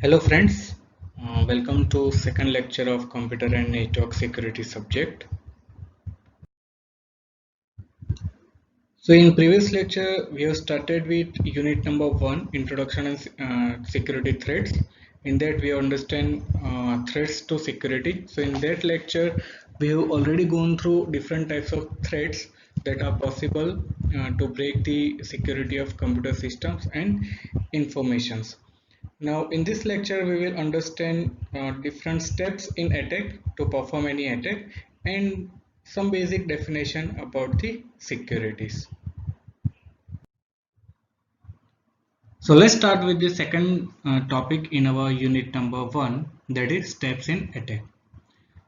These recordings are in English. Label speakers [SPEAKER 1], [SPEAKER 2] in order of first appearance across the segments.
[SPEAKER 1] Hello friends, welcome to second lecture of computer and network security subject. So in previous lecture we have started with unit number 1, introduction and security threats. In that we understand threats to security. So in that lecture we have already gone through different types of threats that are possible to break the security of computer systems and informations. Now in this lecture we will understand different steps in attack to perform any attack and some basic definition about the securities. So let's start with the second topic in our unit number 1, that is steps in attack.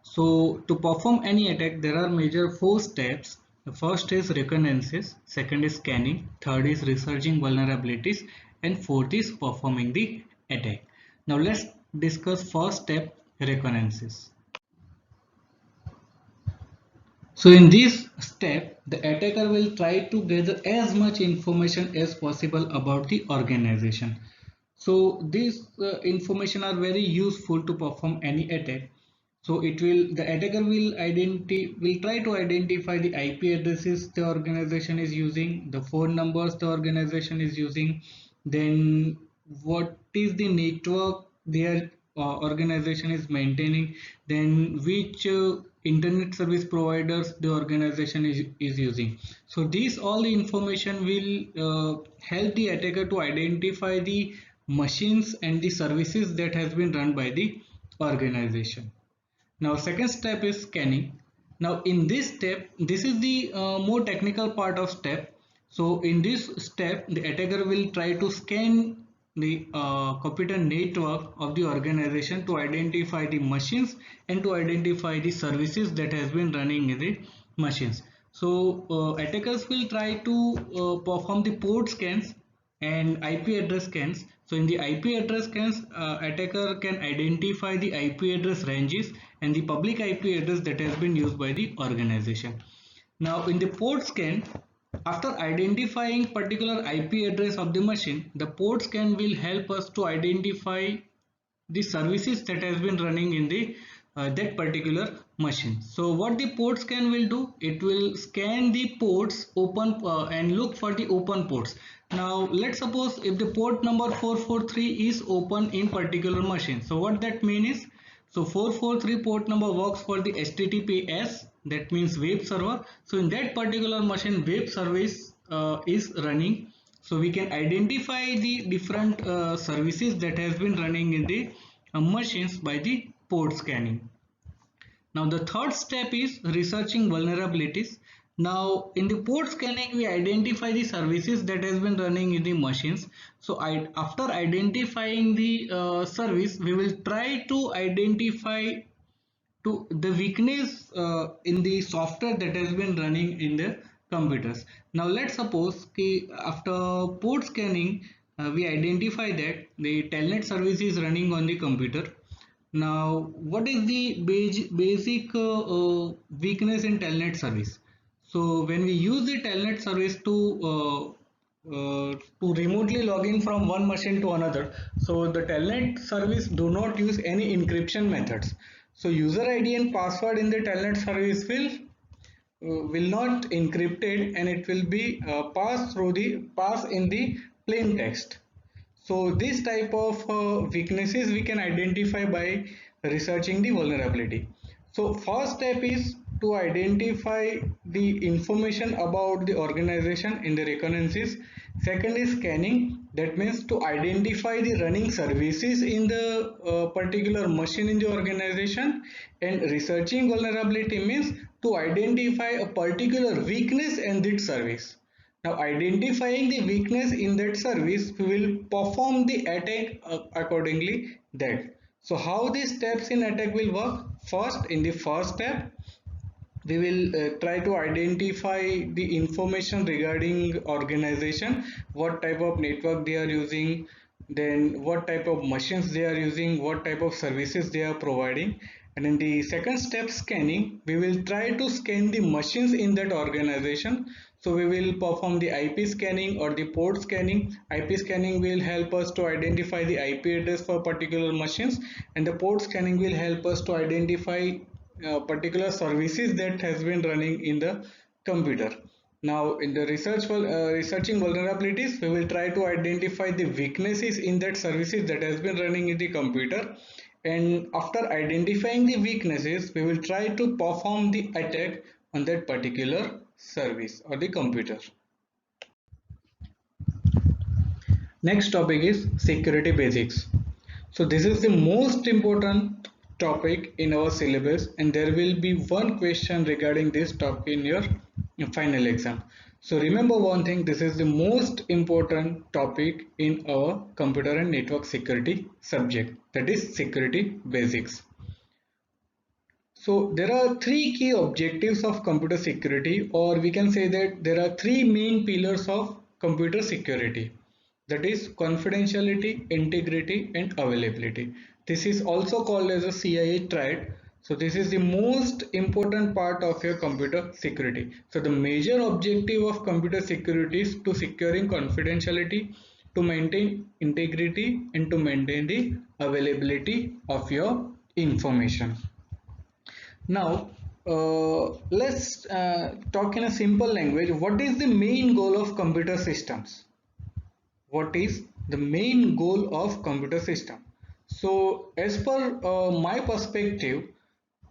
[SPEAKER 1] So to perform any attack there are major 4 steps. The first is reconnaissance, second is scanning, third is researching vulnerabilities, and fourth is performing the attack. Now let's discuss first step, reconnaissance. So in this step, the attacker will try to gather as much information as possible about the organization. So these information are very useful to perform any attack. So the attacker will try to identify the IP addresses the organization is using, the phone numbers the organization is using, then what is the network their organization is maintaining, then which internet service providers the organization is using. So these all the information will help the attacker to identify the machines and the services that has been run by the organization. Now second step is scanning. Now in this step, this is the more technical part of step. So in this step, the attacker will try to scan the computer network of the organization to identify the machines and to identify the services that has been running in the machines. So attackers will try to perform the port scans and IP address scans. So in the IP address scans, attacker can identify the IP address ranges and the public IP address that has been used by the organization. Now in the port scan, after identifying particular IP address of the machine, the port scan will help us to identify the services that has been running in the that particular machine. So what the port scan will do, it will scan the ports open and look for the open ports. Now let's suppose if the port number 443 is open in particular machine, so what that means is, so 443 port number works for the HTTPS, that means web server. So in that particular machine web service is running. So we can identify the different services that has been running in the machines by the port scanning. Now the third step is researching vulnerabilities. Now in the port scanning we identify the services that has been running in the machines. So after identifying the service, we will try to identify to the weakness in the software that has been running in the computers. Now let's suppose after port scanning we identify that the telnet service is running on the computer. Now what is the basic weakness in telnet service? So when we use the telnet service to remotely log in from one machine to another, so the telnet service do not use any encryption methods. So user ID and password in the telnet service will not encrypted, and it will be pass in the plain text. So this type of weaknesses we can identify by researching the vulnerability. So first step is to identify the information about the organization in the reconnaissance. Second is scanning, that means to identify the running services in the particular machine in the organization. And researching vulnerability means to identify a particular weakness in that service. Now identifying the weakness in that service, we will perform the attack accordingly that. So how these steps in attack will work? First, in the first step, we will try to identify the information regarding organization, what type of network they are using, then what type of machines they are using, what type of services they are providing. And in the second step, scanning, we will try to scan the machines in that organization. So we will perform the IP scanning or the port scanning. IP scanning will help us to identify the IP address for particular machines, and the port scanning will help us to identify particular services that has been running in the computer. Now in the researching vulnerabilities, we will try to identify the weaknesses in that services that has been running in the computer, and after identifying the weaknesses, we will try to perform the attack on that particular service or the computer. Next topic is security basics. So this is the most important topic in our syllabus, and there will be one question regarding this topic in your final exam. So remember one thing, this is the most important topic in our computer and network security subject, that is security basics. So there are three key objectives of computer security, or we can say that there are three main pillars of computer security, that is confidentiality, integrity and availability. This is also called as a CIA triad. So this is the most important part of your computer security. So the major objective of computer security is to securing confidentiality, to maintain integrity and to maintain the availability of your information. Now, let's talk in a simple language. What is the main goal of computer systems? What is the main goal of computer system? So, as per my perspective,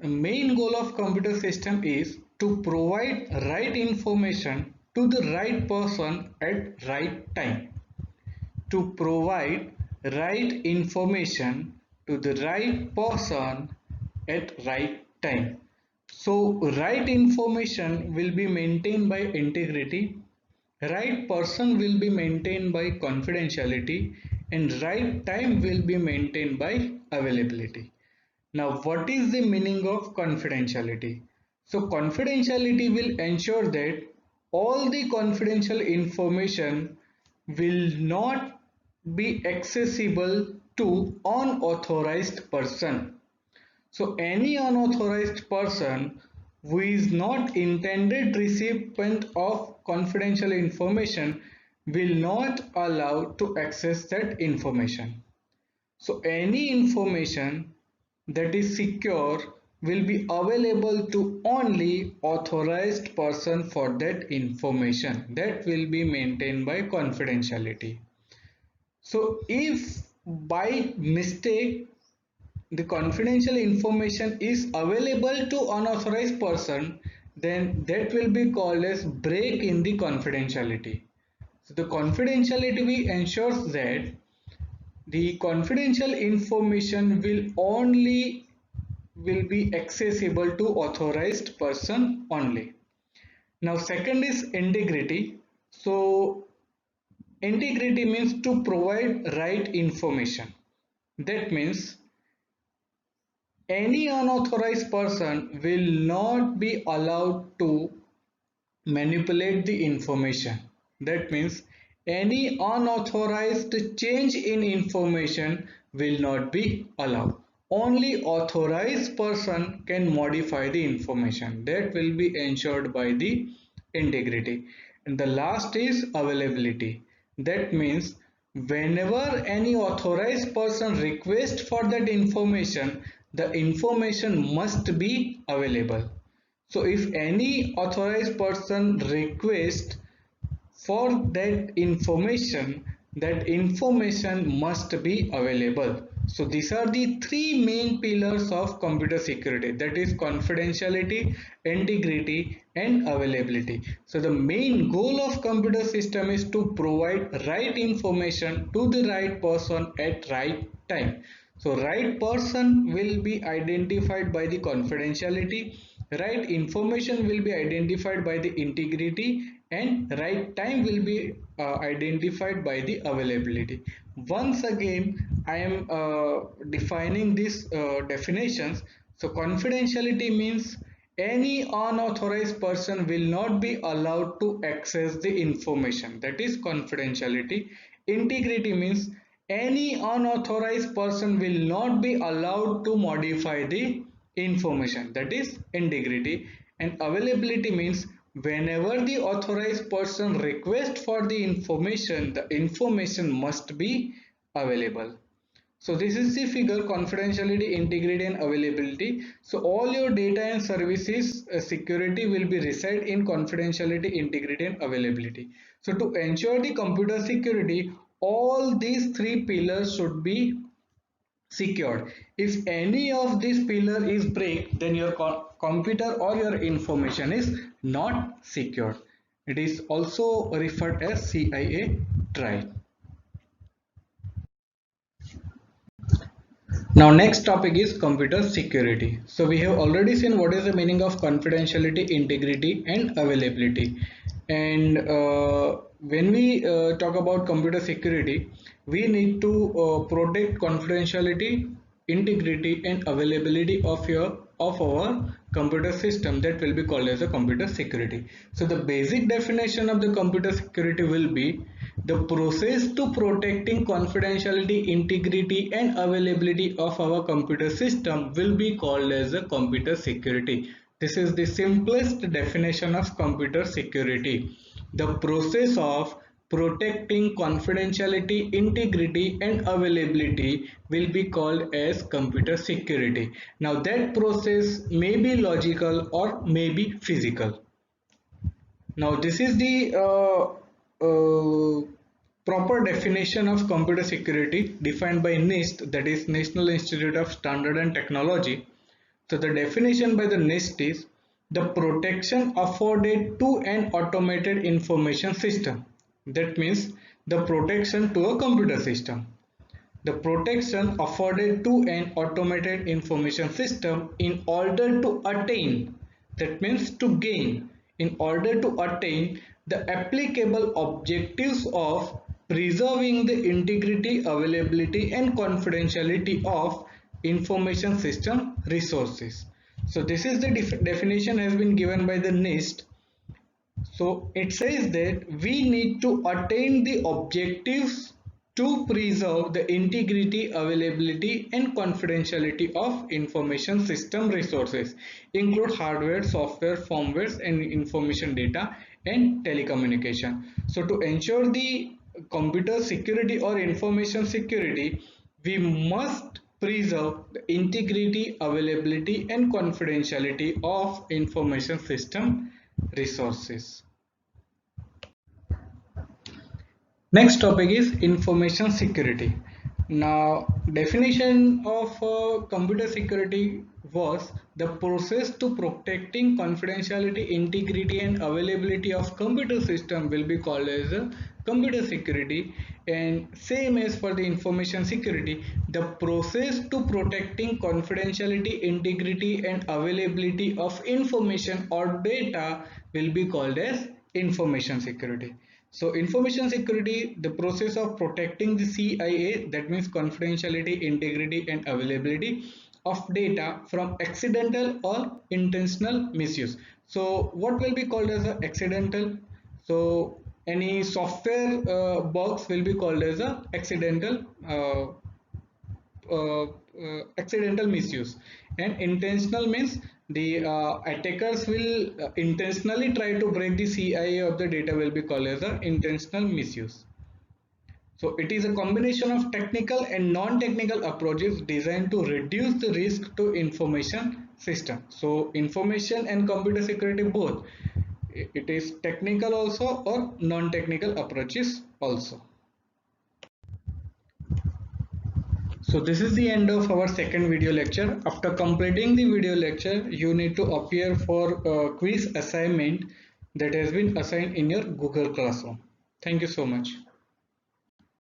[SPEAKER 1] the main goal of computer system is to provide right information to the right person at right time. To provide right information to the right person at right time. So right information will be maintained by integrity, right person will be maintained by confidentiality, and right time will be maintained by availability. Now what is the meaning of confidentiality? So confidentiality will ensure that all the confidential information will not be accessible to unauthorized person. So any unauthorized person who is not intended recipient of confidential information will not allow to access that information. So any information that is secure will be available to only authorized person for that information, that will be maintained by confidentiality. So if by mistake the confidential information is available to unauthorized person, then that will be called as break in the confidentiality. So the confidentiality ensures that the confidential information will be accessible to authorized person only. Now second is integrity. So integrity means to provide right information. That means any unauthorized person will not be allowed to manipulate the information. That means any unauthorized change in information will not be allowed. Only authorized person can modify the information. That will be ensured by the integrity. And the last is availability. That means whenever any authorized person requests for that information, the information must be available. So if any authorized person requests for that information must be available. So these are the three main pillars of computer security, that is confidentiality, integrity and availability. So the main goal of computer system is to provide right information to the right person at right time. So right person will be identified by the confidentiality, right information will be identified by the integrity, and right time will be identified by the availability. Once again, I am defining these definitions. So confidentiality means any unauthorized person will not be allowed to access the information, that is confidentiality. Integrity means any unauthorized person will not be allowed to modify the information, that is integrity. And availability means whenever the authorized person requests for the information must be available. So this is the figure: confidentiality, integrity and availability. So all your data and services security will be reside in confidentiality, integrity and availability. So to ensure the computer security, all these three pillars should be secured. If any of this pillar is break, then your computer or your information is not secured. It is also referred as CIA trie. Now next topic is computer security. So we have already seen what is the meaning of confidentiality, integrity and availability. And when we talk about computer security, we need to protect confidentiality, integrity and availability of our computer system. That will be called as a computer security. So the basic definition of the computer security will be the process to protecting confidentiality, integrity and availability of our computer system will be called as a computer security. This is the simplest definition of computer security. The process of protecting confidentiality, integrity and availability will be called as computer security. Now that process may be logical or may be physical. Now this is the proper definition of computer security defined by NIST, that is National Institute of Standard and Technology. So the definition by the NIST is the protection afforded to an automated information system. That means the protection to a computer system. The protection afforded to an automated information system in order to attain, that means to gain, in order to attain the applicable objectives of preserving the integrity, availability and confidentiality of information system resources. So this is the definition has been given by the NIST. So it says that we need to attain the objectives to preserve the integrity, availability and confidentiality of information system resources, include hardware, software, firmware and information data and telecommunication. So to ensure the computer security or information security, we must preserve the integrity, availability and confidentiality of information system resources. Next topic is information security. Now, definition of computer security was the process to protecting confidentiality, integrity and availability of computer system will be called as computer security, and same as for the information security, the process to protecting confidentiality, integrity and availability of information or data will be called as information security. So information security, the process of protecting the CIA, that means confidentiality, integrity and availability of data from accidental or intentional misuse. So what will be called as a accidental? So any software bugs will be called as a accidental misuse, and intentional means the attackers will intentionally try to break the CIA of the data will be called as a intentional misuse. So it is a combination of technical and non-technical approaches designed to reduce the risk to information system. So information and computer security both, it is technical also or non-technical approaches also. So this is the end of our second video lecture. After completing the video lecture, you need to appear for a quiz assignment that has been assigned in your Google Classroom. Thank you so much.